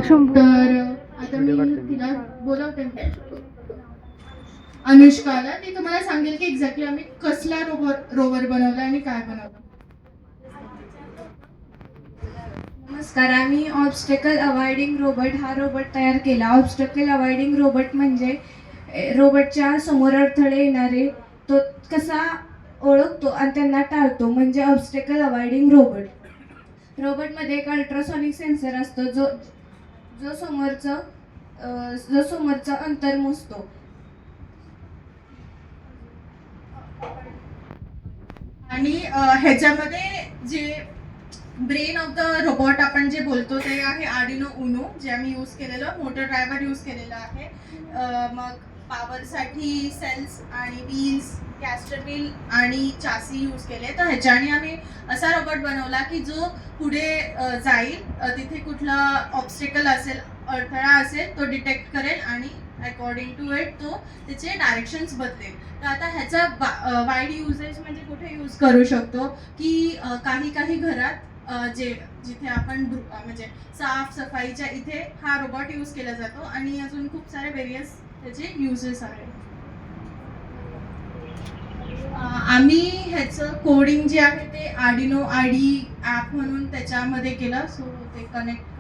तर आता मी तिला बोलवते अनुष्काला. ती तुम्हाला सांगेल की एक्झॅक्टली आम्ही कसला रोवर बनवला आणि काय बनवलं. नमस्कार, आम्ही ऑब्स्टेकल अवॉइडिंग रोबोट हा रोबोट तयार केला. ऑब्स्टेकल अवॉइडिंग रोबोट म्हणजे रोबोटच्या समोर अडथळे येणारे तो कसा ओळखतो आणि त्यांना टाळतो, म्हणजे ऑब्स्टेकल अवॉइडिंग रोबोट. रोबोटमध्ये एक अल्ट्रासॉनिक सेन्सर असतो जो जो समोरचं अंतर मोजतो. आणि ह्याच्यामध्ये जे ब्रेन ऑफ द रोबोट आपण जे बोलतो ते आहे आर्डिनो उनो, जे आम्ही यूज केलेलं मोटर ड्रायव्हर यूज केलेलं आहे. मग पॉवरसाठी सेल्स आणि व्हील्स, कॅस्टर व्हील आणि चासी यूज केले. तर ह्याच्याने आम्ही असा रोबोट बनवला की जो पुढे जाईल, तिथे कुठला ऑब्स्टेकल असेल, अडथळा असेल तो डिटेक्ट करेल आणि अकॉर्डिंग टू इट तो त्याचे डायरेक्शन्स बदलेल. तर आता ह्याचा वाईड युजेस म्हणजे कुठे यूज करू शकतो की काही घरात जिथे आपण म्हणजे साफ सफाईच्या इथे हा रोबोट यूज केला जातो. आणि अजून खूप सारे वेरियस त्याचे युजेस आहेत. आम्ही ह्याचं कोडिंग जे आहे ते आर्डिनो आयडी ॲप म्हणून त्याच्यामध्ये केलं. सो ते कनेक्ट